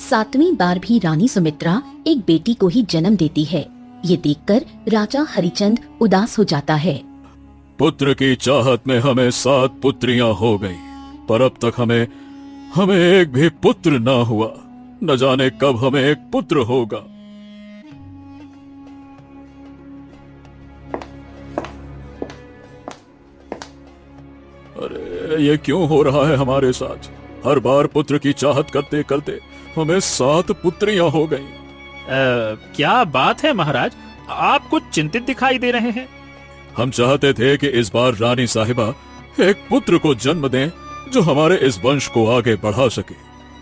7वीं बार भी रानी सुमित्रा एक बेटी को ही जन्म देती है। ये देखकर राजा हरिचंद उदास हो जाता है। पुत्र की चाहत में हमें 7 पुत्रियां हो गई, पर अब तक हमें एक भी पुत्र ना हुआ। न जाने कब हमें एक पुत्र होगा। अरे ये क्यों हो रहा है हमारे साथ? हर बार पुत्र की चाहत करते करते हमें 7 पुत्रियां हो गई। क्या बात है महाराज, आप कुछ चिंतित दिखाई दे रहे हैं। हम चाहते थे कि इस बार रानी साहिबा एक पुत्र को जन्म दें जो हमारे इस वंश को आगे बढ़ा सके।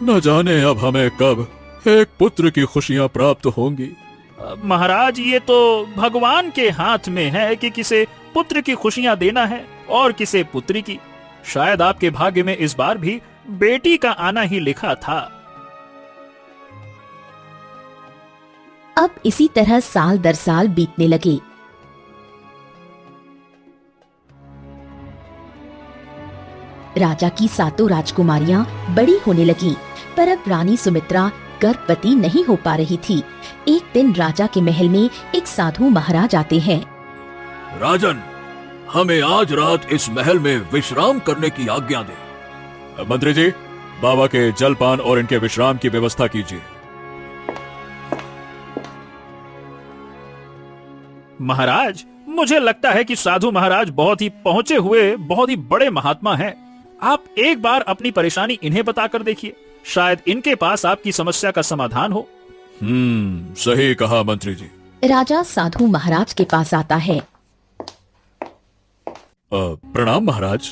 न जाने अब हमें कब एक पुत्र की खुशियां प्राप्त होंगी। महाराज, ये तो भगवान के हाथ में है कि किसे पुत्र की खुशियां देना है और किसे पुत्री की। शायद आपके भाग्य में इस बार भी बेटी का आना ही लिखा था। अब इसी तरह साल दर साल बीतने लगे। राजा की 7 राजकुमारियां बड़ी होने लगी, पर अब रानी सुमित्रा गर्भवती नहीं हो पा रही थी। एक दिन राजा के महल में एक साधु महाराज आते हैं। राजन, हमें आज रात इस महल में विश्राम करने की आज्ञा दे। मंत्री जी, बाबा के जलपान और इनके विश्राम की व्यवस्था कीजिए। महाराज, मुझे लगता है कि साधु महाराज बहुत ही पहुंचे हुए बहुत ही बड़े महात्मा हैं। आप एक बार अपनी परेशानी इन्हें बताकर देखिए, शायद इनके पास आपकी समस्या का समाधान हो। सही कहा मंत्री जी। राजा साधु महाराज के पास आता है। प्रणाम महाराज।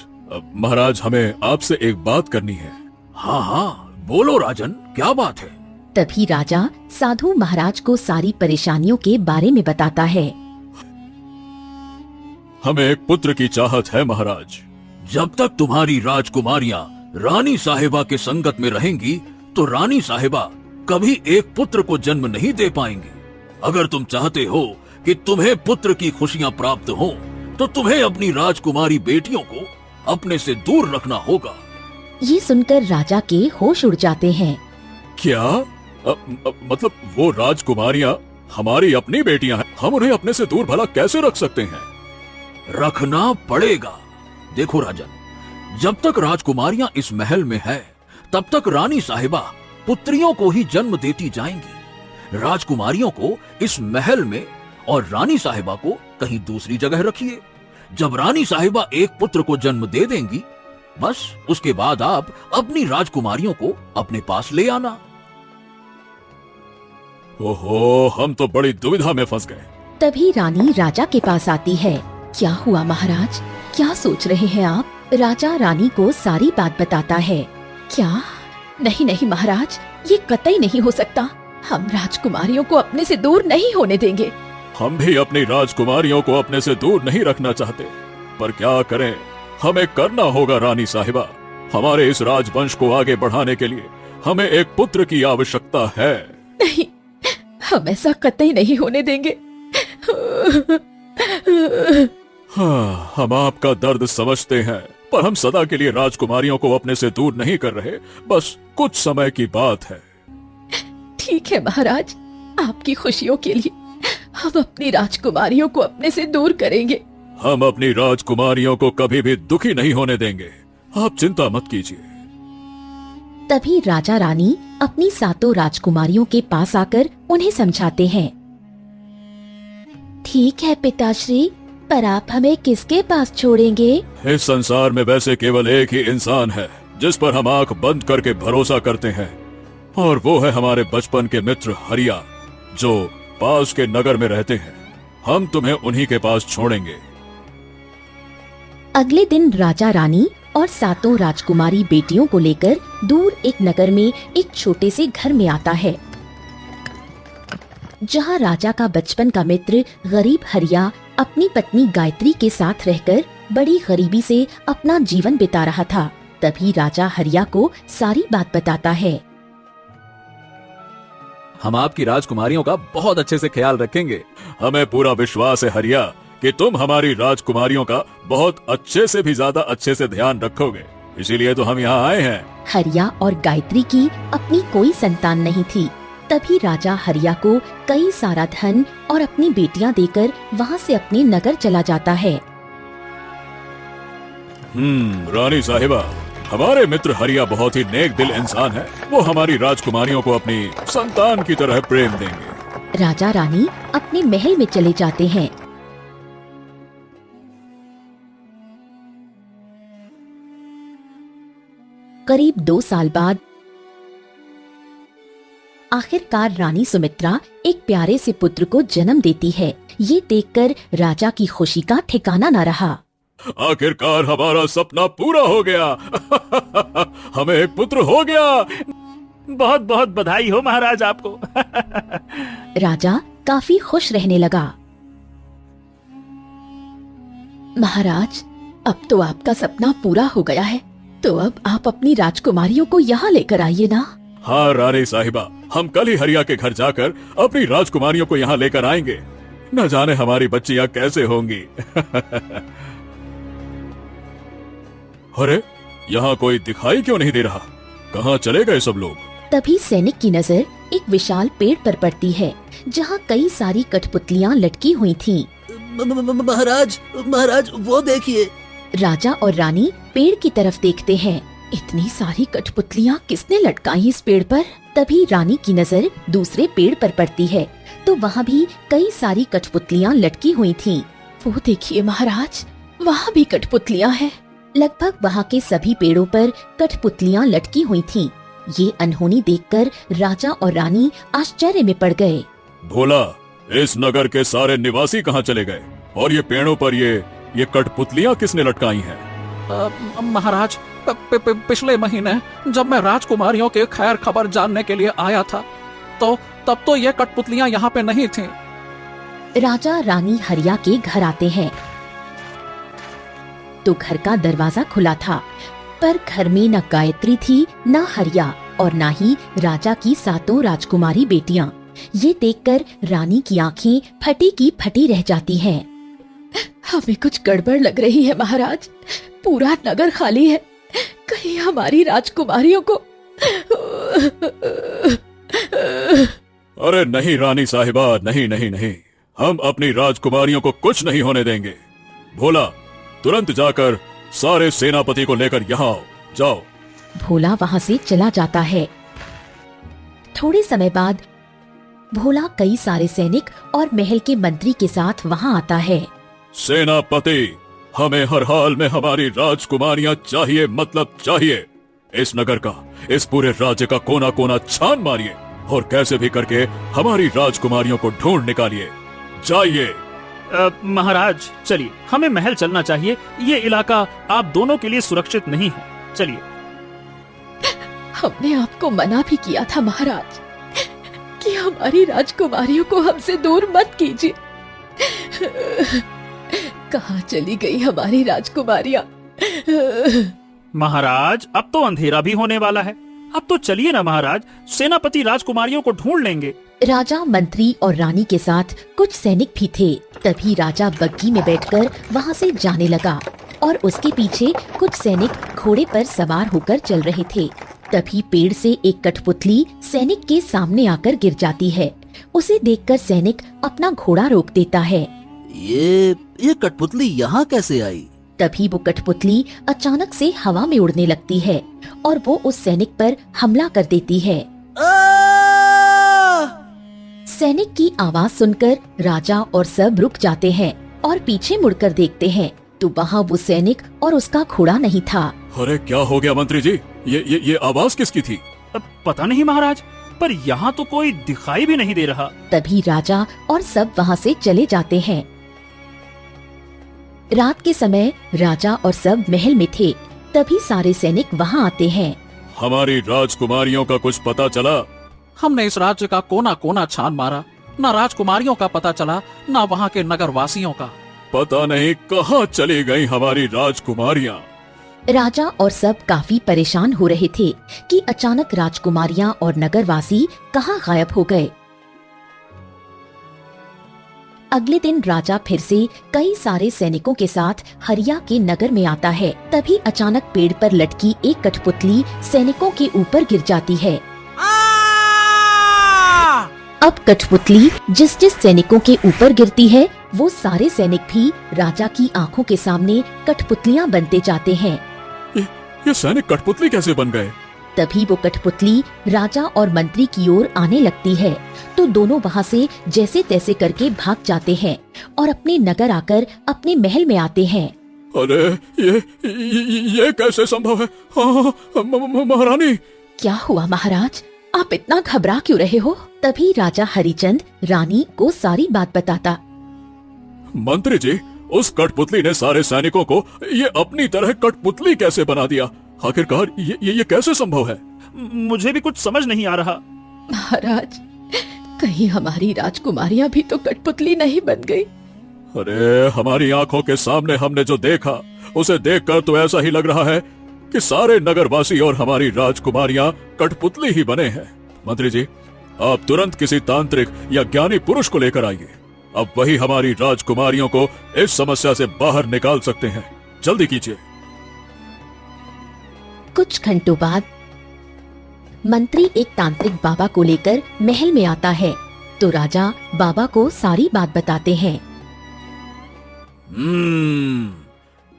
महाराज, हमें आपसे एक बात करनी है। हाँ, बोलो राजन, क्या बात है? तभी राजा साधु महाराज को सारी परेशानियों के बारे में बताता है। हमें एक पुत्र की चाहत है महाराज। जब तक तुम्हारी राजकुमारियां रानी साहिबा के संगत में रहेंगी तो रानी साहिबा कभी एक पुत्र को जन्म नहीं दे पाएंगी। अगर तुम चाहते हो कि तुम्हें पुत्र की खुशियां प्राप्त हो तो तुम्हें अपनी राजकुमारी बेटियों को अपने से दूर रखना होगा। ये सुनकर राजा के होश उड़ जाते हैं। क्या? मतलब वो राजकुमारियां हमारी अपनी बेटियां हैं, हम उन्हें अपने से दूर भला कैसे रख सकते हैं? रखना पड़ेगा। देखो राजन, जब तक राजकुमारियां इस महल में है तब तक रानी साहिबा पुत्रियों को ही जन्म देती जाएंगी। राजकुमारियों को इस महल में और रानी साहिबा को कहीं दूसरी जगह रखिए। जब रानी साहिबा एक पुत्र को जन्म दे देंगी, बस उसके बाद आप अपनी राजकुमारियों को अपने पास ले आना। ओहो, हम तो बड़ी दुविधा में फंस गए। तभी रानी राजा के पास आती है। क्या हुआ महाराज, क्या सोच रहे हैं आप? राजा रानी को सारी बात बताता है। क्या? नहीं नहीं महाराज, ये कतई नहीं हो सकता। हम राजकुमारियों को अपने से दूर नहीं होने देंगे। हम भी अपनी राजकुमारियों को अपने से दूर नहीं रखना चाहते, पर क्या करें, हमें करना होगा रानी साहिबा। हमारे इस राजवंश को आगे बढ़ाने के लिए हमें एक पुत्र की आवश्यकता है। नहीं, हम ऐसा कतई नहीं होने देंगे। हाँ, हम आपका दर्द समझते हैं, पर हम सदा के लिए राजकुमारियों को अपने से दूर नहीं कर रहे, बस कुछ समय की बात है। ठीक है महाराज, आपकी खुशियों के लिए हम अपनी राजकुमारियों को अपने से दूर करेंगे। हम अपनी राजकुमारियों को कभी भी दुखी नहीं होने देंगे, आप चिंता मत कीजिए। तभी राजा रानी अपनी 7 राजकुमारियों के पास आकर उन्हें समझाते हैं। ठीक है पिताश्री, पर आप हमें किसके पास छोड़ेंगे? इस संसार में वैसे केवल एक ही इंसान है जिस पर हम आंख बंद करके भरोसा करते हैं, और वो है हमारे बचपन के मित्र हरिया, जो पास के नगर में रहते हैं। हम तुम्हें उन्हीं के पास छोड़ेंगे। अगले दिन राजा रानी और 7 राजकुमारी बेटियों को लेकर दूर एक नगर में एक छोटे से घर में आता है, जहाँ राजा का बचपन का मित्र गरीब हरिया अपनी पत्नी गायत्री के साथ रहकर बड़ी गरीबी से अपना जीवन बिता रहा था। तभी राजा हरिया को सारी बात बताता है। हम आपकी राजकुमारियों का बहुत अच्छे से ख्याल रखेंगे। हमें पूरा विश्वास है हरिया कि तुम हमारी राजकुमारियों का बहुत अच्छे से भी ज्यादा अच्छे से ध्यान रखोगे। इसीलिए तो हम यहाँ आए हैं। हरिया और गायत्री की अपनी कोई संतान नहीं थी। तभी राजा हरिया को कई सारा धन और अपनी बेटियां देकर वहाँ से अपने नगर चला जाता है। रानी साहिबा, हमारे मित्र हरिया बहुत ही नेक दिल इंसान है। वो हमारी राजकुमारियों को अपनी संतान की तरह प्रेम देंगे। राजा रानी अपने महल में चले जाते हैं। करीब 2 साल बाद आखिरकार रानी सुमित्रा एक प्यारे से पुत्र को जन्म देती है। ये देखकर राजा की खुशी का ठिकाना न रहा। आखिरकार हमारा सपना पूरा हो गया। हमें एक पुत्र हो गया। बहुत बहुत बधाई हो महाराज आपको। राजा काफी खुश रहने लगा। महाराज, अब तो आपका सपना पूरा हो गया है, तो अब आप अपनी राजकुमारियों को यहाँ लेकर आइए ना। हाँ रानी साहिबा, हम कल ही हरिया के घर जाकर अपनी राजकुमारियों को यहाँ लेकर आएंगे। न जाने हमारी बच्चियाँ कैसे होंगी। अरे, यहाँ कोई दिखाई क्यों नहीं दे रहा? कहाँ चले गए सब लोग? तभी सैनिक की नजर एक विशाल पेड़ पर पड़ती है, जहाँ कई सारी कठपुतलियाँ लटकी हुई थीं। महाराज, महाराज वो देखिए। राजा और रानी पेड़ की तरफ देखते हैं। इतनी सारी कठपुतलियाँ किसने लटकाई इस पेड़ पर? तभी रानी की नजर दूसरे पेड़ पर पड़ती है, तो वहाँ भी कई सारी कठपुतलियाँ लटकी हुई थीं। वो देखिए महाराज, वहाँ भी कठपुतलियाँ हैं। लगभग वहाँ के सभी पेड़ों पर कठपुतलियाँ लटकी हुई थीं। ये अनहोनी देखकर राजा और रानी आश्चर्य में पड़ गए। भोला, इस नगर के सारे निवासी कहाँ चले गए? और ये पेड़ों पर ये कठपुतलियाँ किसने लटकाई हैं? महाराज, पिछले महीने जब मैं राजकुमारियों के खैर खबर जानने के लिए आया था, तो तब तो ये कठपुतलियाँ यहाँ पे नहीं थीं। राजा रानी हरिया के घर आते हैं तो घर का दरवाजा खुला था, पर घर में न गायत्री थी, न हरिया और न ही राजा की 7 राजकुमारी बेटियां। ये देखकर रानी की आंखें फटी की फटी रह जाती हैं। हमें कुछ गड़बड़ लग रही है महाराज, पूरा नगर खाली है, कहीं हमारी राजकुमारियों को। अरे नहीं रानी साहिबा, नहीं नहीं नहीं, हम अपनी राजकुमारियों को कुछ नहीं होने देंगे। भोला, तुरंत जाकर सारे सेनापति को लेकर यहाँ आओ, जाओ। भोला वहाँ से चला जाता है। थोड़े समय बाद भोला कई सारे सैनिक और महल के मंत्री के साथ वहाँ आता है। सेनापति, हमें हर हाल में हमारी राजकुमारियां चाहिए, मतलब चाहिए। इस नगर का, इस पूरे राज्य का कोना कोना छान मारिए और कैसे भी करके हमारी राजकुमारियों को ढूंढ निकालिए। जाइए। महाराज चलिए, हमें महल चलना चाहिए। ये इलाका आप दोनों के लिए सुरक्षित नहीं है, चलिए। हमने आपको मना भी किया था महाराज कि हमारी राजकुमारियों को हमसे दूर मत कीजिए। कहाँ चली गई हमारी राजकुमारियाँ? महाराज, अब तो अंधेरा भी होने वाला है, अब तो चलिए ना महाराज, सेनापति राजकुमारियों को ढूंढ लेंगे। राजा, मंत्री और रानी के साथ कुछ सैनिक भी थे। तभी राजा बग्गी में बैठकर वहाँ से जाने लगा और उसके पीछे कुछ सैनिक घोड़े पर सवार होकर चल रहे थे। तभी पेड़ से एक कठपुतली सैनिक के सामने आकर गिर जाती है। उसे देखकर सैनिक अपना घोड़ा रोक देता है। ये कठपुतली यहाँ कैसे आई? तभी वो कठपुतली अचानक से हवा में उड़ने लगती है और वो उस सैनिक पर हमला कर देती है। सैनिक की आवाज सुनकर राजा और सब रुक जाते हैं और पीछे मुड़कर देखते हैं तो वहाँ वो सैनिक और उसका घोड़ा नहीं था। अरे क्या हो गया मंत्री जी? ये आवाज किसकी थी? पता नहीं महाराज, पर यहाँ तो कोई दिखाई भी नहीं दे रहा। तभी राजा और सब वहाँ से चले जाते हैं। रात के समय राजा और सब महल में थे। तभी सारे सैनिक वहाँ आते हैं। हमारी राजकुमारियों का कुछ पता चला? हमने इस राज्य का कोना कोना छान मारा, न राजकुमारियों का पता चला, न वहाँ के नगर वासियों का। पता नहीं कहाँ चली गई हमारी राजकुमारियाँ। राजा और सब काफी परेशान हो रहे थे कि अचानक राजकुमारियाँ और नगरवासी कहाँ गायब हो गए। अगले दिन राजा फिर से कई सारे सैनिकों के साथ हरिया के नगर में आता है। तभी अचानक पेड़ पर लटकी एक कठपुतली सैनिकों के ऊपर गिर जाती है। अब कठपुतली जिस जिस सैनिकों के ऊपर गिरती है वो सारे सैनिक भी राजा की आंखों के सामने कठपुतलियां बनते जाते हैं। ये सैनिक कठपुतली कैसे बन गए? तभी वो कठपुतली राजा और मंत्री की ओर आने लगती है तो दोनों वहाँ से जैसे तैसे करके भाग जाते हैं और अपने नगर आकर अपने महल में आते हैं। अरे ये कैसे संभव है? हाँ, महारानी। क्या हुआ महाराज, आप इतना घबरा क्यों रहे हो? तभी राजा हरिचंद रानी को सारी बात बताता। मंत्री जी, उस कठपुतली ने सारे सैनिकों को ये अपनी तरह कठपुतली कैसे बना दिया? आखिरकार ये कैसे संभव है? मुझे भी कुछ समझ नहीं आ रहा। महाराज, कहीं हमारी राजकुमारियां भी तो कठपुतली नहीं बन गई? अरे हमारी आंखों के सामने हमने जो देखा उसे देखकर तो ऐसा ही लग रहा है कि सारे नगरवासी और हमारी राजकुमारियां कठपुतली ही बने हैं। मंत्री जी, आप तुरंत किसी तांत्रिक या ज्ञानी पुरुष को लेकर आइए। अब वही हमारी राजकुमारियों को इस समस्या से बाहर निकाल सकते हैं। जल्दी कीजिए। कुछ घंटों बाद मंत्री एक तांत्रिक बाबा को लेकर महल में आता है तो राजा बाबा को सारी बात बताते हैं।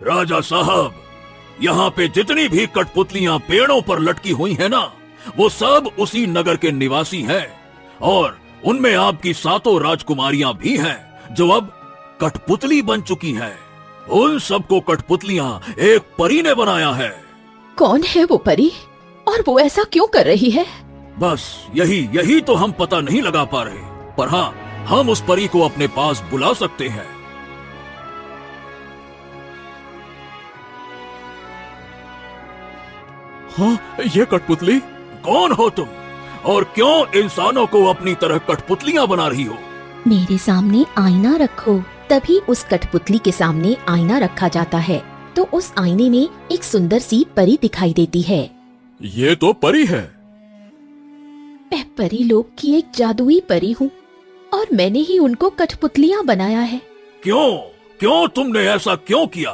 राजा साहब, यहाँ पे जितनी भी कठपुतलियां पेड़ों पर लटकी हुई हैं ना, वो सब उसी नगर के निवासी हैं और उनमें आपकी 7 राजकुमारियां भी हैं जो अब कठपुतली बन चुकी हैं। उन सबको कठपुतलियां एक परी ने बनाया है। कौन है वो परी और वो ऐसा क्यों कर रही है? बस यही तो हम पता नहीं लगा पा रहे, पर हाँ, हम उस परी को अपने पास बुला सकते हैं। हाँ, ये कठपुतली। कौन हो तुम और क्यों इंसानों को अपनी तरह कठपुतलियां बना रही हो? मेरे सामने आईना रखो। तभी उस कठपुतली के सामने आईना रखा जाता है तो उस आईने में एक सुंदर सी परी दिखाई देती है। ये तो परी है। मैं परी लोक की एक जादुई परी हूँ और मैंने ही उनको कठपुतलियाँ बनाया है। क्यों तुमने ऐसा क्यों किया?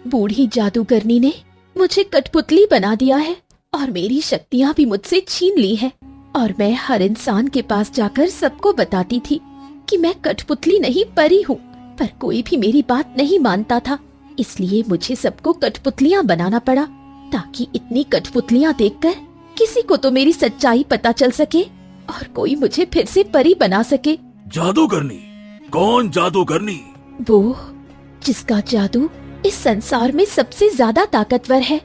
बूढ़ी जादूगरनी ने मुझे कठपुतली बना दिया है और मेरी शक्तियाँ भी मुझसे छीन ली है और मैं हर इंसान के पास जाकर सबको बताती थी कि मैं कठपुतली नहीं परी हूँ, पर कोई भी मेरी बात नहीं मानता था। इसलिए मुझे सबको कठपुतलियाँ बनाना पड़ा ताकि इतनी कठपुतलियाँ देखकर किसी को तो मेरी सच्चाई पता चल सके और कोई मुझे फिर से परी बना सके। जादूगरनी? कौन जादूगरनी? वो जिसका जादू इस संसार में सबसे ज्यादा ताकतवर है।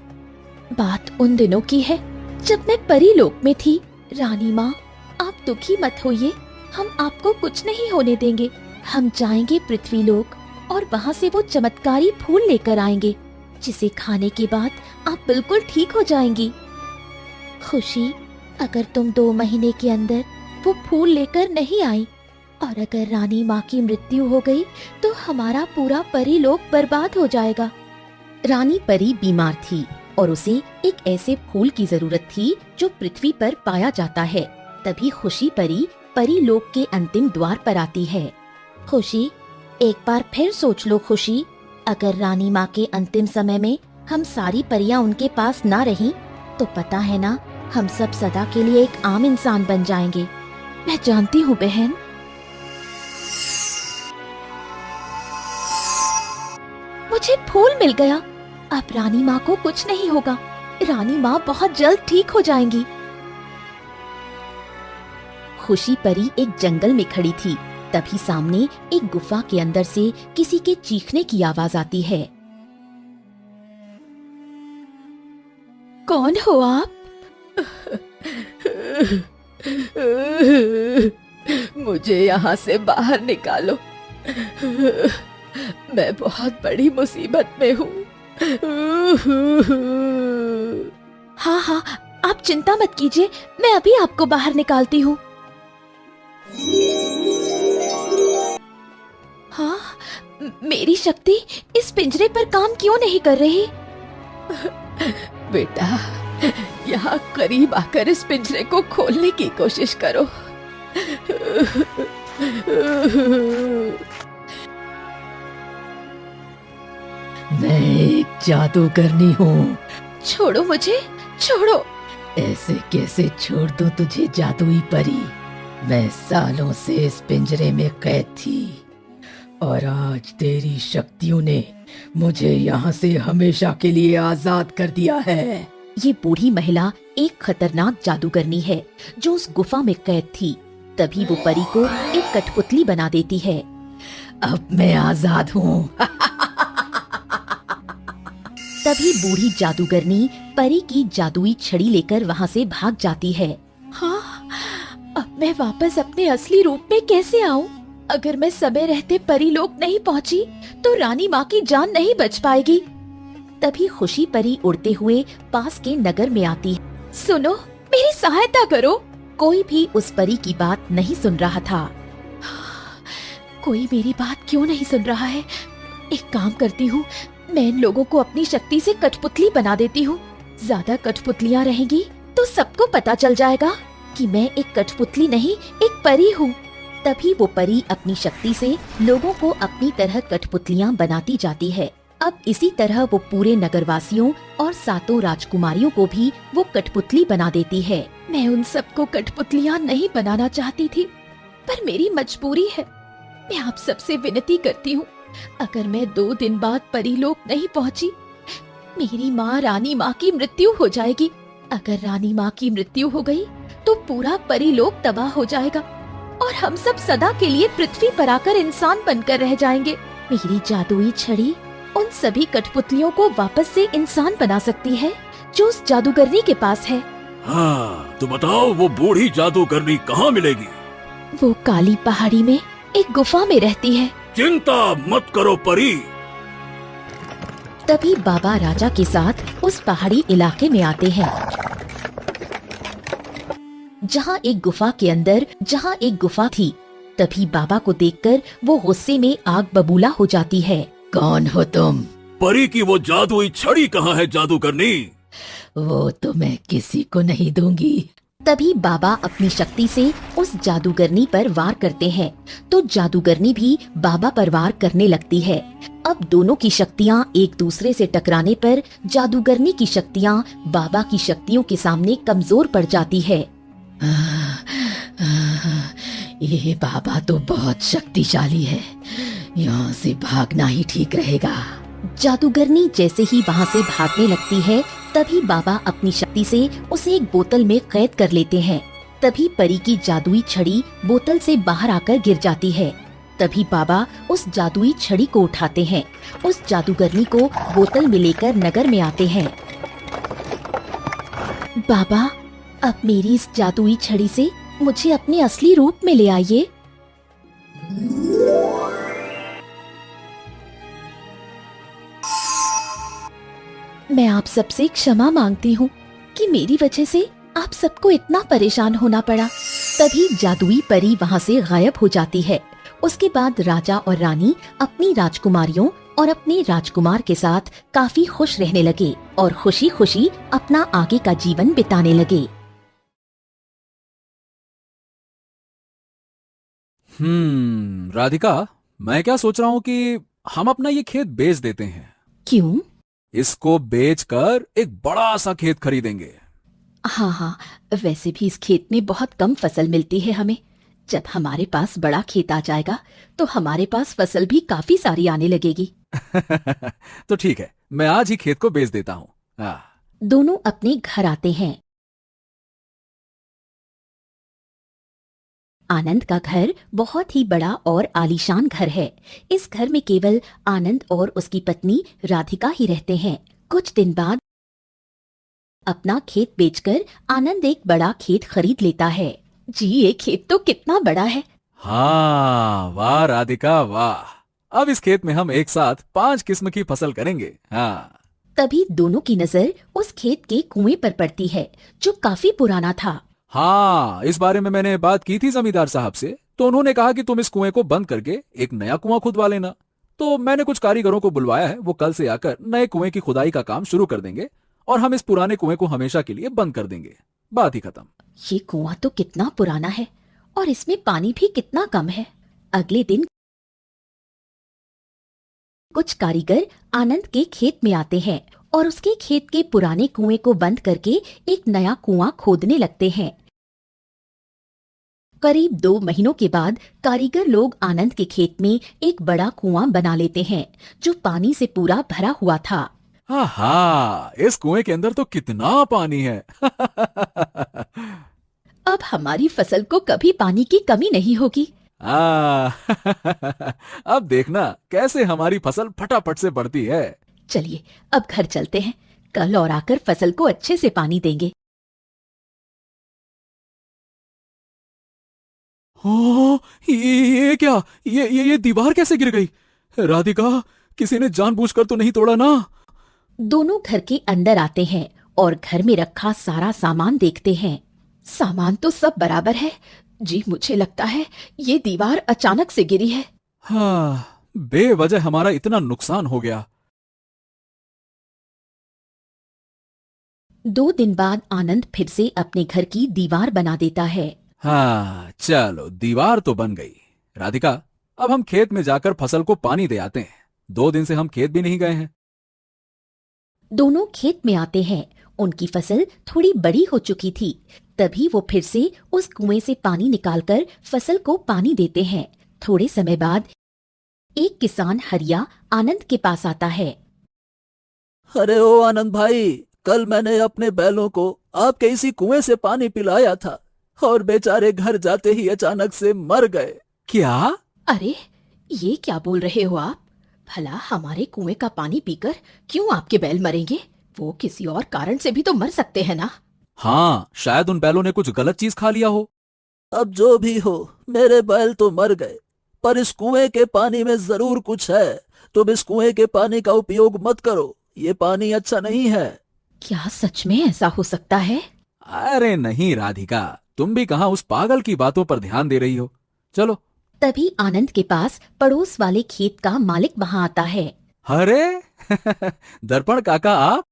बात उन दिनों की है जब मैं परी लोक में थी। रानी माँ, आप दुखी मत होइए, हम आपको कुछ नहीं होने देंगे। हम जाएंगे पृथ्वी लोक और वहाँ से वो चमत्कारी फूल लेकर आएंगे जिसे खाने के बाद आप बिल्कुल ठीक हो जाएंगी। खुशी, अगर तुम 2 महीने के अंदर वो फूल लेकर नहीं आई और अगर रानी माँ की मृत्यु हो गई तो हमारा पूरा परी लोक बर्बाद हो जाएगा। रानी परी बीमार थी और उसे एक ऐसे फूल की जरूरत थी जो पृथ्वी पर पाया जाता है। तभी खुशी परी लोक के अंतिम द्वार पर आती है। खुशी, एक बार फिर सोच लो खुशी, अगर रानी माँ के अंतिम समय में हम सारी परियां उनके पास ना रहीं तो पता है ना, हम सब सदा के लिए एक आम इंसान बन जाएंगे। मैं जानती हूँ बहन। मुझे फूल मिल गया। अब रानी माँ को कुछ नहीं होगा। रानी माँ बहुत जल्द ठीक हो जाएंगी। खुशी परी एक जंगल में खड़ी थी। तभी सामने एक गुफा के अंदर से किसी के चीखने की आवाज आती है। कौन हो आप? मुझे यहाँ से बाहर निकालो। मैं बहुत बड़ी मुसीबत में हूँ। हाँ हाँ, आप चिंता मत कीजिए, मैं अभी आपको बाहर निकालती हूँ। हाँ, मेरी शक्ति इस पिंजरे पर काम क्यों नहीं कर रही? बेटा, यहाँ करीब आकर इस पिंजरे को खोलने की कोशिश करो। मैं एक जादूगरनी हूँ। छोड़ो मुझे, छोड़ो। ऐसे कैसे छोड़ दूं तुझे जादुई परी? मैं सालों से इस पिंजरे में कैद थी और आज तेरी शक्तियों ने मुझे यहाँ से हमेशा के लिए आजाद कर दिया है। ये बूढ़ी महिला एक खतरनाक जादूगरनी है जो उस गुफा में कैद थी। तभी वो परी को एक कठपुतली बना देती है। अब मैं आजाद हूँ। तभी बूढ़ी जादूगरनी परी की जादुई छड़ी लेकर वहाँ से भाग जाती है। हाँ, अब मैं वापस अपने असली रूप में कैसे आऊँ? अगर मैं समय रहते परी लोक नहीं पहुँची तो रानी माँ की जान नहीं बच पाएगी। तभी खुशी परी उड़ते हुए पास के नगर में आती है। सुनो, मेरी सहायता करो। कोई भी उस परी की बात नहीं सुन रहा था। कोई मेरी बात क्यों नहीं सुन रहा है? एक काम करती हूँ, मैं इन लोगों को अपनी शक्ति से कठपुतली बना देती हूँ। ज्यादा कठपुतलियाँ रहेंगी तो सबको पता चल जाएगा कि मैं एक कठपुतली नहीं, एक परी हूँ। तभी वो परी अपनी शक्ति से लोगों को अपनी तरह कठपुतलियाँ बनाती जाती है। अब इसी तरह वो पूरे नगरवासियों और सातों राजकुमारियों को भी वो कठपुतली बना देती है। मैं उन सबको कठपुतलियाँ नहीं बनाना चाहती थी, पर मेरी मजबूरी है। मैं आप सबसे विनती करती हूँ, अगर मैं 2 दिन बाद परीलोक नहीं पहुँची, मेरी माँ रानी माँ की मृत्यु हो जाएगी। अगर रानी माँ की मृत्यु हो गई तो पूरा परीलोक तबाह हो जाएगा और हम सब सदा के लिए पृथ्वी पर आकर इंसान बनकर रह जाएंगे। मेरी जादुई छड़ी उन सभी कठपुतलियों को वापस से इंसान बना सकती है जो उस जादूगरनी के पास है। हाँ, तो बताओ वो बूढ़ी जादूगरनी कहाँ मिलेगी? वो काली पहाड़ी में एक गुफा में रहती है। चिंता मत करो परी। तभी बाबा राजा के साथ उस पहाड़ी इलाके में आते हैं, जहाँ एक गुफा थी। तभी बाबा को देखकर वो गुस्से में आग बबूला हो जाती है। कौन हो तुम? परी की वो जादुई छड़ी कहाँ है जादूगरनी? वो तो मैं किसी को नहीं दूंगी। तभी बाबा अपनी शक्ति से उस जादूगरनी पर वार करते हैं, तो जादूगरनी भी बाबा पर वार करने लगती है। अब दोनों की शक्तियाँ एक दूसरे से टकराने पर जादूगरनी की शक्तियाँ बाबा की शक्तियों के सामने कमजोर पड़ जाती है। ये बाबा तो बहुत शक्तिशाली है, यहाँ से भागना ही ठीक रहेगा। जादूगरनी जैसे ही वहाँ से भागने लगती है, तभी बाबा अपनी शक्ति से उसे एक बोतल में कैद कर लेते हैं। तभी परी की जादुई छड़ी बोतल से बाहर आकर गिर जाती है। तभी बाबा उस जादुई छड़ी को उठाते हैं, उस जादूगरनी को बोतल में लेकर नगर में आते हैं। बाबा, अब मेरी इस जादुई छड़ी से मुझे अपने असली रूप में ले आइए। मैं आप सबसे क्षमा मांगती हूँ कि मेरी वजह से आप सबको इतना परेशान होना पड़ा। तभी जादुई परी वहाँ से गायब हो जाती है। उसके बाद राजा और रानी अपनी राजकुमारियों और अपने राजकुमार के साथ काफी खुश रहने लगे और खुशी खुशी अपना आगे का जीवन बिताने लगे। राधिका, मैं क्या सोच रहा हूँ कि हम अपना ये खेत बेच देते हैं। क्यों? इसको बेचकर एक बड़ा सा खेत खरीदेंगे। हाँ, वैसे भी इस खेत में बहुत कम फसल मिलती है हमें। जब हमारे पास बड़ा खेत आ जाएगा तो हमारे पास फसल भी काफी सारी आने लगेगी। तो ठीक है, मैं आज ही खेत को बेच देता हूँ। दोनों अपने घर आते हैं। आनंद का घर बहुत ही बड़ा और आलीशान घर है। इस घर में केवल आनंद और उसकी पत्नी राधिका ही रहते हैं। कुछ दिन बाद अपना खेत बेचकर आनंद एक बड़ा खेत खरीद लेता है। जी, ये खेत तो कितना बड़ा है। हाँ, वाह राधिका वाह। अब इस खेत में हम एक साथ 5 किस्म की फसल करेंगे। हाँ। तभी दोनों की नजर उस खेत के कुएं पर पड़ती है, जो काफी पुराना था। हाँ, इस बारे में मैंने बात की थी जमींदार साहब से, तो उन्होंने कहा कि तुम इस कुएं को बंद करके एक नया कुआं खुदवा लेना। तो मैंने कुछ कारीगरों को बुलवाया है, वो कल से आकर नए कुएं की खुदाई का काम शुरू कर देंगे और हम इस पुराने कुएं को हमेशा के लिए बंद कर देंगे। बात ही खत्म। ये कुआं तो कितना पुराना है और इसमें पानी भी कितना कम है। अगले दिन कुछ कारीगर आनंद के खेत में आते हैं और उसके खेत के पुराने कुएं को बंद करके एक नया कुआं खोदने लगते हैं। करीब 2 महीनों के बाद कारीगर लोग आनंद के खेत में एक बड़ा कुआं बना लेते हैं जो पानी से पूरा भरा हुआ था। आहा, इस कुएं के अंदर तो कितना पानी है। अब हमारी फसल को कभी पानी की कमी नहीं होगी। अब देखना कैसे हमारी फसल फटाफट से बढ़ती है। चलिए अब घर चलते हैं, कल और आकर फसल को अच्छे से पानी देंगे। ओ, ये क्या? ये दीवार कैसे गिर गई? राधिका, किसी ने जानबूझकर तो नहीं तोड़ा ना? दोनों घर के अंदर आते हैं और घर में रखा सारा सामान देखते हैं। सामान तो सब बराबर है जी, मुझे लगता है ये दीवार अचानक से गिरी है। हाँ, बेवजह हमारा इतना नुकसान हो गया। 2 दिन बाद आनंद फिर से अपने घर की दीवार बना देता है। हाँ, चलो दीवार तो बन गई। राधिका, अब हम खेत में जाकर फसल को पानी दे आते हैं। 2 दिन से हम खेत भी नहीं गए हैं। दोनों खेत में आते हैं। उनकी फसल थोड़ी बड़ी हो चुकी थी। तभी वो फिर से उस कुएं से पानी निकालकर फसल को पानी देते हैं। थोड़े समय बाद एक किसान हरिया आनंद के पास आता है। अरे ओ आनंद भाई, कल मैंने अपने बैलों को आपके इसी कुएं से पानी पिलाया था और बेचारे घर जाते ही अचानक से मर गए। क्या? अरे ये क्या बोल रहे हो आप? भला हमारे कुएं का पानी पीकर क्यों आपके बैल मरेंगे? वो किसी और कारण से भी तो मर सकते हैं ना। हाँ, शायद उन बैलों ने कुछ गलत चीज खा लिया हो। अब जो भी हो, मेरे बैल तो मर गए, पर इस कुएं के पानी में जरूर कुछ है। तुम इस कुएं के पानी का उपयोग मत करो, ये पानी अच्छा नहीं है। क्या सच में ऐसा हो सकता है? अरे नहीं राधिका, तुम भी कहाँ उस पागल की बातों पर ध्यान दे रही हो। चलो। तभी आनंद के पास पड़ोस वाले खेत का मालिक वहाँ आता है। अरे दर्पण काका, आप?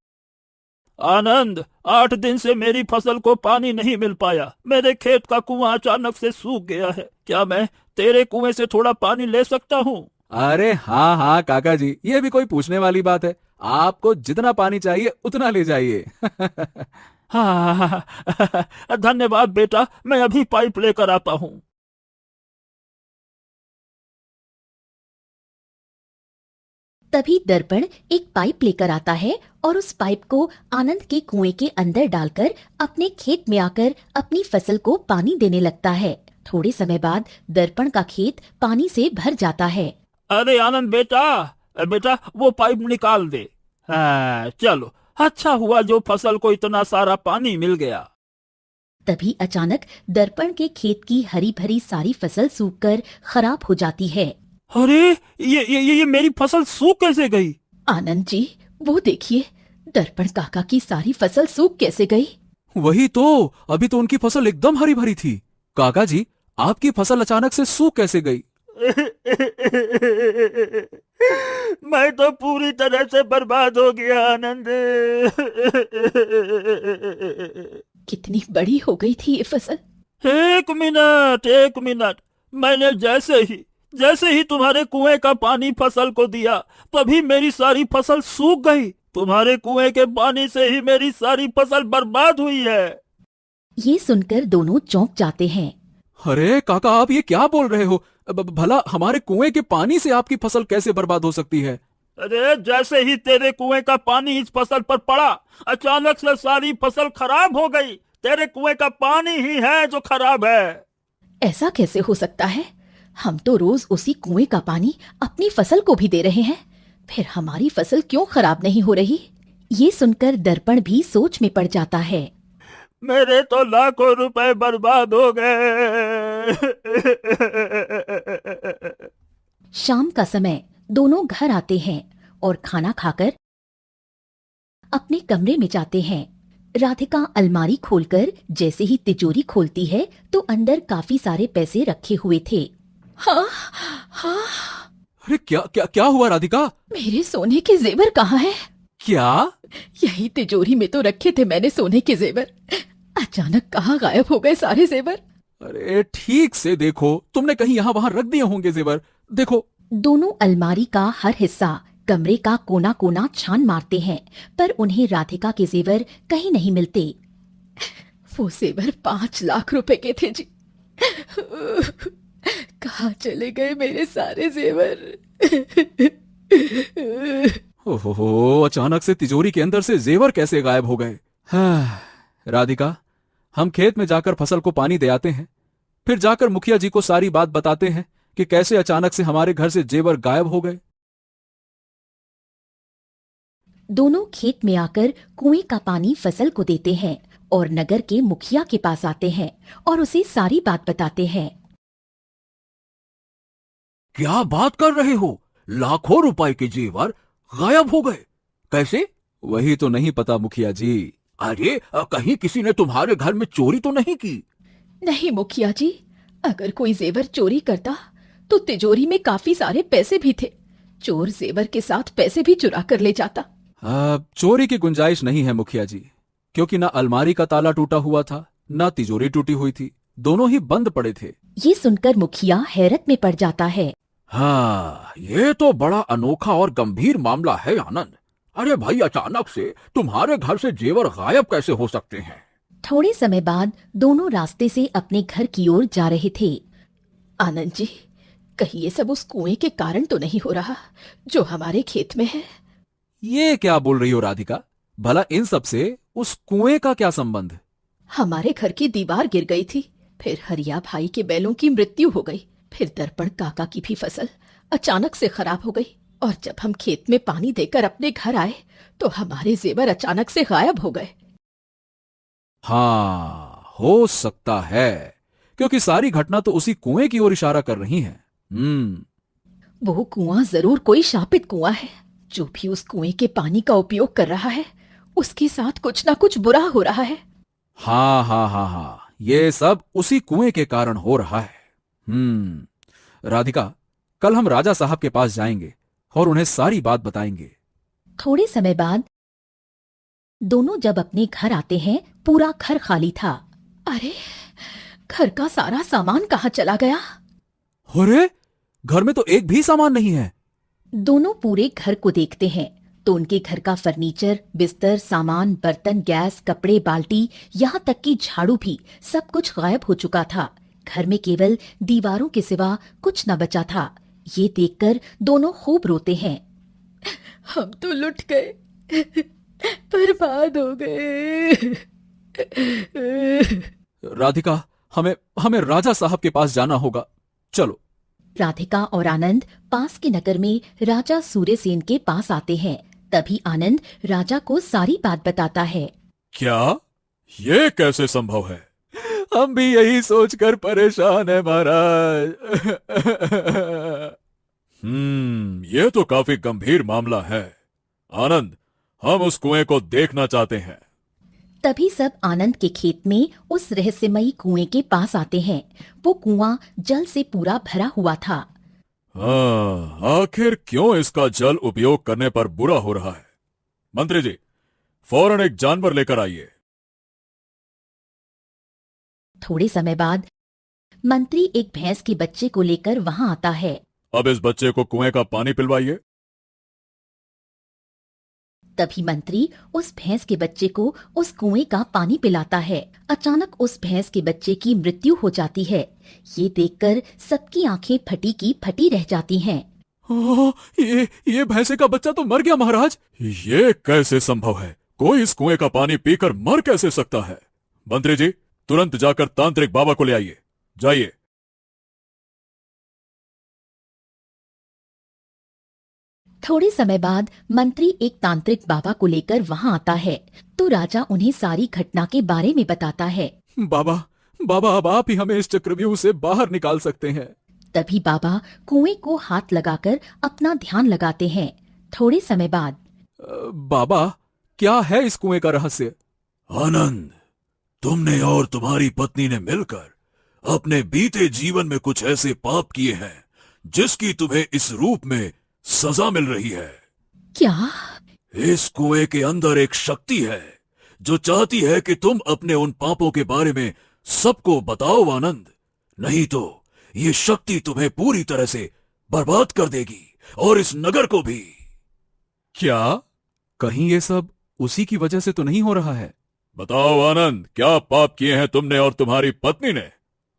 आनंद, 8 दिन से मेरी फसल को पानी नहीं मिल पाया। मेरे खेत का कुआं अचानक से सूख गया है। क्या मैं तेरे कुएं से थोड़ा पानी ले सकता हूँ? अरे हाँ हाँ काका जी, ये भी कोई पूछने वाली बात है। आपको जितना पानी चाहिए उतना ले जाइए। हाँ, धन्यवाद बेटा, मैं अभी पाइप लेकर आता हूँ। तभी दर्पण एक पाइप लेकर आता है और उस पाइप को आनंद के कुएं के अंदर डालकर अपने खेत में आकर अपनी फसल को पानी देने लगता है। थोड़े समय बाद दर्पण का खेत पानी से भर जाता है। अरे आनंद बेटा वो पाइप निकाल दे। हाँ, चलो, अच्छा हुआ जो फसल को इतना सारा पानी मिल गया। तभी अचानक दर्पण के खेत की हरी भरी सारी फसल सूखकर खराब हो जाती है। अरे ये मेरी फसल सूख कैसे गई? आनंद जी, वो देखिए, दर्पण काका की सारी फसल सूख कैसे गई? वही तो, अभी तो उनकी फसल एकदम हरी भरी थी। काका जी, आपकी फसल अचानक से सूख कैसे गई? मैं तो पूरी तरह से बर्बाद हो गया आनंद। कितनी बड़ी हो गई थी ये फसल? एक मिनट, मैंने जैसे ही तुम्हारे कुएं का पानी फसल को दिया, तभी मेरी सारी फसल सूख गई। तुम्हारे कुएं के पानी से ही मेरी सारी फसल बर्बाद हुई है। ये सुनकर दोनों चौंक जाते हैं। अरे काका, आप ये क्या बोल रहे हो? भला हमारे कुएं के पानी से आपकी फसल कैसे बर्बाद हो सकती है? अरे जैसे ही तेरे कुएं का पानी इस फसल पर पड़ा, अचानक से सारी फसल खराब हो गई। तेरे कुएं का पानी ही है जो खराब है। ऐसा कैसे हो सकता है? हम तो रोज उसी कुएं का पानी अपनी फसल को भी दे रहे हैं, फिर हमारी फसल क्यों खराब नहीं हो रही? ये सुनकर दर्पण भी सोच में पड़ जाता है। मेरे तो लाखों रुपए बर्बाद हो गए। शाम का समय दोनों घर आते हैं और खाना खाकर अपने कमरे में जाते हैं। राधिका अलमारी खोलकर जैसे ही तिजोरी खोलती है तो अंदर काफी सारे पैसे रखे हुए थे। हाँ, हाँ। अरे क्या हुआ राधिका? मेरे सोने के जेवर कहाँ हैं? क्या? यही तिजोरी में तो रखे थे मैंने सोने के जेवर। अचानक कहाँ गायब हो गए सारे जेवर? अरे ठीक से देखो, तुमने कहीं यहाँ वहाँ रख दिए होंगे जेवर। देखो। दोनों अलमारी का हर हिस्सा कमरे का कोना कोना छान मारते हैं, पर उन्हें राधिका के जेवर कहीं नहीं मिलते। वो जेवर 5 लाख रुपए के थे जी। कहाँ चले गए मेरे सारे जेवर? ओहो, अचानक से तिजोरी के अंदर से जेवर कैसे गायब हो गए? हाँ, राधिका, हम खेत में जाकर फसल को पानी दे आते हैं, फिर जाकर मुखिया जी को सारी बात बताते हैं कि कैसे अचानक से हमारे घर से जेवर गायब हो गए। दोनों खेत में आकर कुएं का पानी फसल को देते हैं और नगर के मुखिया के पास आते हैं और उसे सारी बात बताते हैं। क्या बात कर रहे हो? लाखों रुपए के जेवर गायब हो गए? कैसे? वही तो नहीं पता मुखिया जी। अरे कहीं किसी ने तुम्हारे घर में चोरी तो नहीं की? नहीं मुखिया जी, अगर कोई जेवर चोरी करता तो तिजोरी में काफी सारे पैसे भी थे। चोर जेवर के साथ पैसे भी चुरा कर ले जाता। चोरी की गुंजाइश नहीं है मुखिया जी, क्योंकि ना अलमारी का ताला टूटा हुआ था, ना तिजोरी टूटी हुई थी, दोनों ही बंद पड़े थे। ये सुनकर मुखिया हैरत में पड़ जाता है। हाँ, ये तो बड़ा अनोखा और गंभीर मामला है आनंद। अरे भाई, अचानक से तुम्हारे घर से जेवर गायब कैसे हो सकते हैं? थोड़े समय बाद दोनों रास्ते से अपने घर की ओर जा रहे थे। आनंद जी, कहीं ये सब उस कुएं के कारण तो नहीं हो रहा जो हमारे खेत में है? ये क्या बोल रही हो राधिका? भला इन सब से उस कुएं का क्या संबंध? हमारे घर की दीवार गिर गई थी, फिर हरिया भाई के बैलों की मृत्यु हो गई, फिर दर्पण काका की भी फसल अचानक से खराब हो गई, और जब हम खेत में पानी देकर अपने घर आए तो हमारे जेवर अचानक से गायब हो गए। हाँ, हो सकता है, क्योंकि सारी घटना तो उसी कुएं की ओर इशारा कर रही है। वो कुआं जरूर कोई शापित कुआं है। जो भी उस कुएं के पानी का उपयोग कर रहा है, उसके साथ कुछ ना कुछ बुरा हो रहा है। हाँ हाँ हाँ हाँ, ये सब उसी कुएं के कारण हो रहा है। राधिका, कल हम राजा साहब के पास जाएंगे और उन्हें सारी बात बताएंगे। थोड़े समय बाद दोनों जब अपने घर आते हैं, पूरा घर खाली था। अरे, घर का सारा सामान कहाँ चला गया? अरे, घर में तो एक भी सामान नहीं है। दोनों पूरे घर को देखते हैं तो उनके घर का फर्नीचर, बिस्तर, सामान, बर्तन, गैस, कपड़े, बाल्टी, यहाँ तक कि झाड़ू भी सब कुछ गायब हो चुका था। घर में केवल दीवारों के सिवा कुछ न बचा था। ये देखकर दोनों खूब रोते हैं। हम तो लुट गए, बर्बाद हो गए। राधिका, हमें राजा साहब के पास जाना होगा, चलो। राधिका और आनंद पास के नगर में राजा सूर्यसेन के पास आते हैं। तभी आनंद राजा को सारी बात बताता है। क्या? ये कैसे संभव है? हम भी यही सोचकर परेशान है महाराज। ये तो काफी गंभीर मामला है। आनंद, हम उस कुएं को देखना चाहते हैं। तभी सब आनंद के खेत में उस रहस्यमयी कुएं के पास आते हैं। वो कुआं जल से पूरा भरा हुआ था। आखिर क्यों इसका जल उपयोग करने पर बुरा हो रहा है? मंत्री जी, फौरन एक जानवर लेकर आइए। थोड़े समय बाद मंत्री एक भैंस के बच्चे को लेकर वहां आता है। अब इस बच्चे को कुएं का पानी पिलवाइए। तभी मंत्री उस भैंस के बच्चे को उस कुएं का पानी पिलाता है। अचानक उस भैंस के बच्चे की मृत्यु हो जाती है। ये देखकर सबकी आंखें फटी की फटी रह जाती हैं। ये भैंसे का बच्चा तो मर गया महाराज। ये कैसे संभव है? कोई इस कुएं का पानी पीकर मर कैसे सकता है? मंत्री जी, तुरंत जाकर तांत्रिक बाबा को ले आइए। जाइए। थोड़े समय बाद मंत्री एक तांत्रिक बाबा को लेकर वहां आता है तो राजा उन्हें सारी घटना के बारे में बताता है। बाबा, अब आप ही हमें इस चक्रव्यूह से बाहर निकाल सकते हैं। तभी बाबा कुएं को हाथ लगाकर अपना ध्यान लगाते हैं। थोड़े समय बाद, बाबा, क्या है इस कुएं का रहस्य? आनंद, तुमने और तुम्हारी पत्नी ने मिलकर अपने बीते जीवन में कुछ ऐसे पाप किए हैं जिसकी तुम्हें इस रूप में सजा मिल रही है। क्या? इस कुएं के अंदर एक शक्ति है जो चाहती है कि तुम अपने उन पापों के बारे में सबको बताओ आनंद, नहीं तो ये शक्ति तुम्हें पूरी तरह से बर्बाद कर देगी और इस नगर को भी। क्या? कहीं ये सब उसी की वजह से तो नहीं हो रहा है? बताओ आनंद, क्या पाप किए हैं तुमने और तुम्हारी पत्नी ने?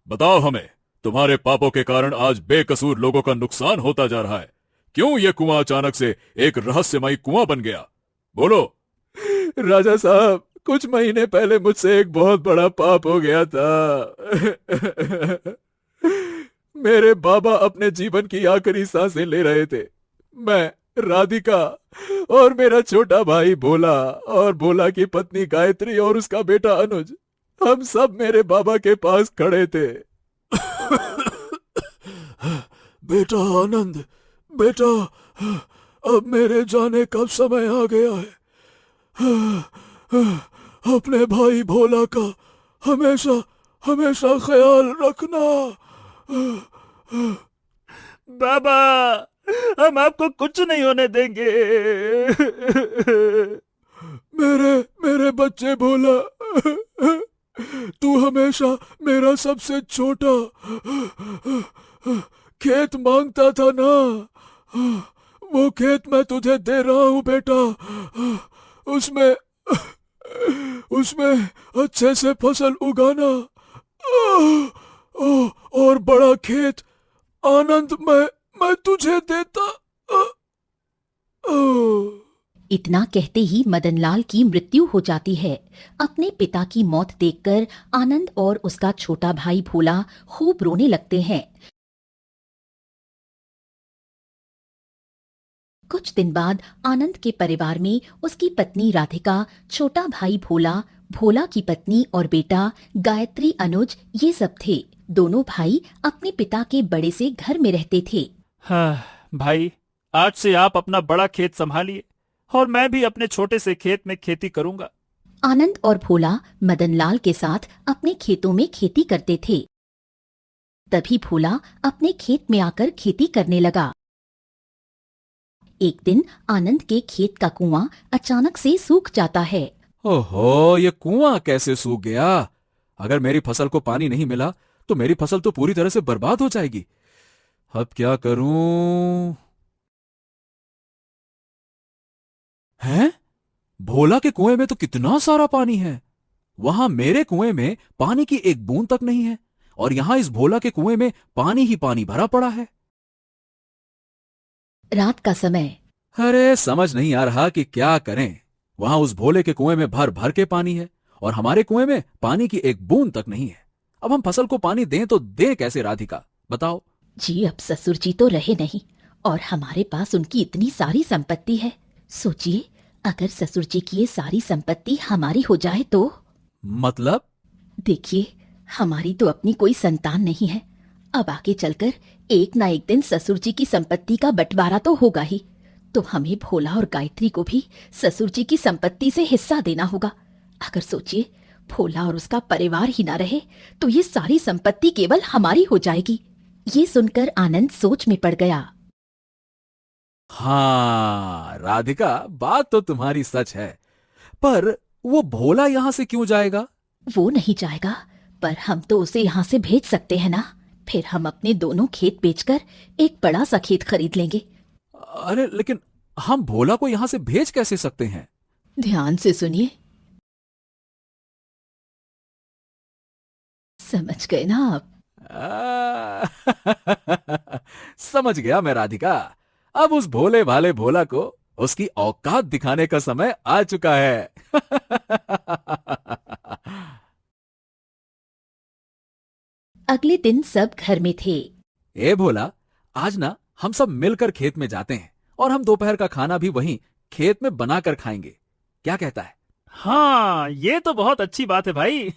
बताओ हमें, तुम्हारे पापों के कारण आज बेकसूर लोगों का नुकसान होता जा रहा है। क्यों ये कुआं अचानक से एक रहस्यमयी कुआं बन गया? बोलो। राजा साहब, कुछ महीने पहले मुझसे एक बहुत बड़ा पाप हो गया था। मेरे बाबा अपने जीवन की आखिरी सांसें ले रहे थे। मैं, राधिका और मेरा छोटा भाई भोला और भोला की पत्नी गायत्री और उसका बेटा अनुज, हम सब मेरे बाबा के पास खड़े थे। बेटा आनंद, बेटा, अब मेरे जाने का समय आ गया है। अपने भाई भोला का हमेशा हमेशा ख्याल रखना। बाबा, हम आपको कुछ नहीं होने देंगे। मेरे मेरे बच्चे भोला, तू हमेशा मेरा सबसे छोटा खेत मांगता था ना, वो खेत मैं तुझे दे रहा हूं बेटा। उसमें उसमें अच्छे से फसल उगाना। और बड़ा खेत आनंद मैं तुझे देता। इतना कहते ही मदनलाल की मृत्यु हो जाती है। अपने पिता की मौत देखकर आनंद और उसका छोटा भाई भोला खूब रोने लगते हैं। कुछ दिन बाद आनंद के परिवार में उसकी पत्नी राधिका, छोटा भाई भोला, भोला की पत्नी और बेटा गायत्री, अनुज, ये सब थे। दोनों भाई अपने पिता के बड़े से घर में रहते थे। हाँ भाई, आज से आप अपना बड़ा खेत संभालिए और मैं भी अपने छोटे से खेत में खेती करूंगा। आनंद और भोला मदनलाल के साथ अपने खेतों में खेती करते थे। तभी भोला अपने खेत में आकर खेती करने लगा। एक दिन आनंद के खेत का कुआं अचानक से सूख जाता है। ओहो, ये कुआं कैसे सूख गया? अगर मेरी फसल को पानी नहीं मिला तो मेरी फसल तो पूरी तरह से बर्बाद हो जाएगी। अब क्या करूं? हैं? भोला के कुएं में तो कितना सारा पानी है। वहां मेरे कुएं में पानी की एक बूंद तक नहीं है और यहां इस भोला के कुएं में पानी ही पानी भरा पड़ा है। रात का समय। अरे, समझ नहीं आ रहा कि क्या करें। वहां उस भोले के कुएं में भर भर के पानी है और हमारे कुएं में पानी की एक बूंद तक नहीं है। अब हम फसल को पानी दें तो दें कैसे, राधिका? बताओ। जी, अब ससुर जी तो रहे नहीं और हमारे पास उनकी इतनी सारी संपत्ति है। सोचिए, अगर ससुर जी की ये सारी संपत्ति हमारी हो जाए तो? मतलब? देखिए, हमारी तो अपनी कोई संतान नहीं है। अब आगे चलकर एक ना एक दिन ससुर जी की संपत्ति का बंटवारा तो होगा ही, तो हमें भोला और गायत्री को भी ससुर जी की संपत्ति से हिस्सा देना होगा। अगर सोचिए, भोला और उसका परिवार ही ना रहे तो ये सारी संपत्ति केवल हमारी हो जाएगी। ये सुनकर आनंद सोच में पड़ गया। हाँ राधिका, बात तो तुम्हारी सच है, पर वो भोला यहां से क्यों जाएगा? वो नहीं जाएगा, पर हम तो उसे यहाँ से भेज सकते हैं ना। फिर हम अपने दोनों खेत बेचकर एक बड़ा सा खेत खरीद लेंगे। अरे लेकिन हम भोला को यहां से भेज कैसे सकते हैं? ध्यान से सुनिए। समझ गए ना आप? समझ गया मैं राधिका। अब उस भोले भाले भोला को उसकी औकात दिखाने का समय आ चुका है। अगले दिन सब घर में थे। ए भोला, आज ना हम सब मिलकर खेत में जाते हैं और हम दोपहर का खाना भी वहीं खेत में बनाकर खाएंगे। क्या कहता है? हाँ, ये तो बहुत अच्छी बात है भाई।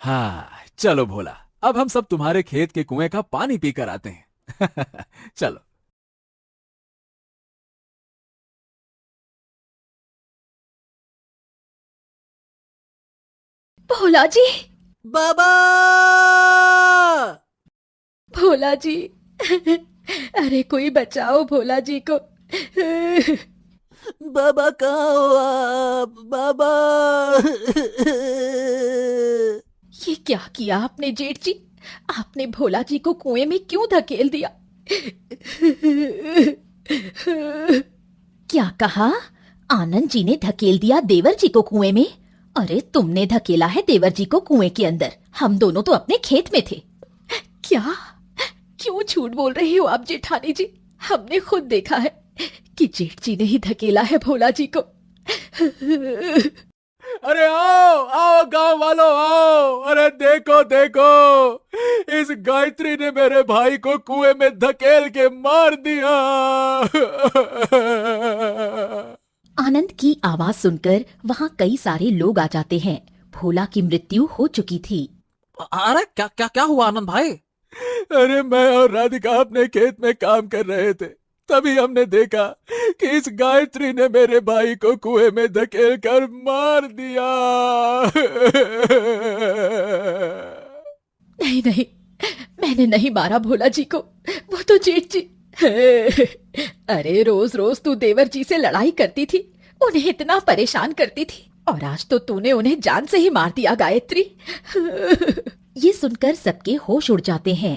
हाँ चलो भोला, अब हम सब तुम्हारे खेत के कुएं का पानी पीकर आते हैं। चलो। भोला जी, बाबा, भोला जी। अरे कोई बचाओ भोला जी को। बाबा कहाँ हो आप? बाबा। ये क्या किया आपने जेठ जी? आपने भोला जी को कुएं में क्यों धकेल दिया? क्या कहा? आनंद जी ने धकेल दिया देवर जी को कुएं में? अरे तुमने धकेला है देवर जी को कुएं के अंदर। हम दोनों तो अपने खेत में थे। क्या? क्यों झूठ बोल रही हो आप जेठानी जी? हमने खुद देखा है कि जेठ जी ने ही धकेला है भोला जी को। अरे आओ आओ गांव वालों आओ, अरे देखो देखो, इस गायत्री ने मेरे भाई को कुएं में धकेल के मार दिया। आनंद की आवाज सुनकर वहां कई सारे लोग आ जाते हैं। भोला की मृत्यु हो चुकी थी। अरे क्या क्या क्या हुआ आनंद भाई? अरे मैं और राधिका अपने खेत में काम कर रहे थे, तभी हमने देखा कि इस गायत्री ने मेरे भाई को कुएं में धकेल कर मार दिया। नहीं नहीं, मैंने नहीं मारा भोला जी को, वो तो जेठ जी। अरे रोज रोज तू देवर जी से लड़ाई करती थी, उन्हें इतना परेशान करती थी, और आज तो तूने उन्हें जान से ही मार दिया गायत्री। ये सुनकर सबके होश उड़ जाते हैं।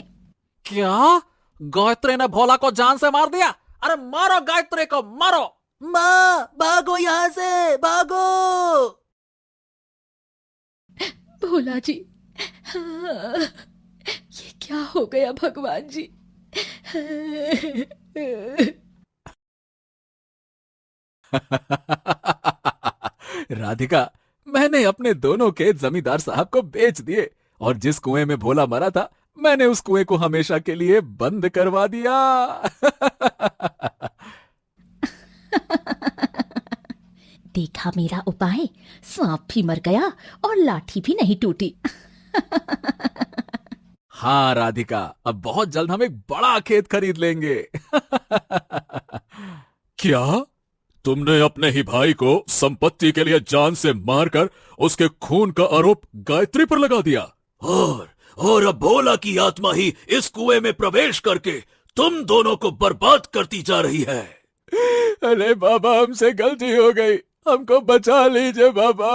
क्या गायत्री ने भोला को जान से मार दिया? अरे मारो गायत्री को, मारो। माँ भागो यहाँ से, भागो। भोला जी, ये क्या हो गया भगवान जी? राधिका, मैंने अपने दोनों खेत जमींदार साहब को बेच दिए, और जिस कुएं में भोला मरा था, मैंने उस कुएं को हमेशा के लिए बंद करवा दिया। देखा मेरा उपाय, सांप भी मर गया और लाठी भी नहीं टूटी। हाँ राधिका, अब बहुत जल्द हम एक बड़ा खेत खरीद लेंगे। क्या तुमने अपने ही भाई को संपत्ति के लिए जान से मारकर उसके खून का आरोप गायत्री पर लगा दिया? और अब भोला की आत्मा ही इस कुएं में प्रवेश करके तुम दोनों को बर्बाद करती जा रही है। अरे बाबा, हमसे गलती हो गई, हमको बचा लीजिए बाबा।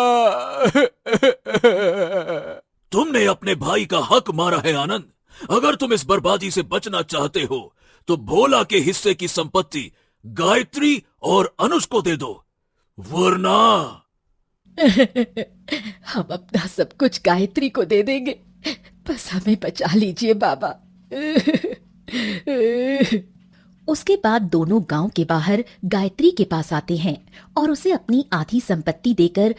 तुमने अपने भाई का हक मारा है आनंद। अगर तुम इस बर्बादी से बचना चाहते हो तो भोला के हिस्से की संपत्ति गायत्री और अनुज को दे दो, वरना हम अपना सब कुछ गायत्री को दे देंगे, बस हमें बचा लीजिए बाबा। उसके बाद दोनों गांव के बाहर गायत्री के पास आते हैं और उसे अपनी आधी संपत्ति देकर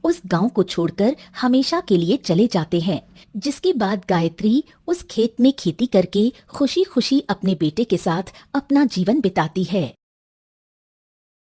उस गांव को छोड़कर हमेशा के लिए चले जाते हैं। जिसके बाद गायत्री उस खेत में खेती करके खुशी खुशी अपने बेटे के साथ अपना जीवन बिताती है।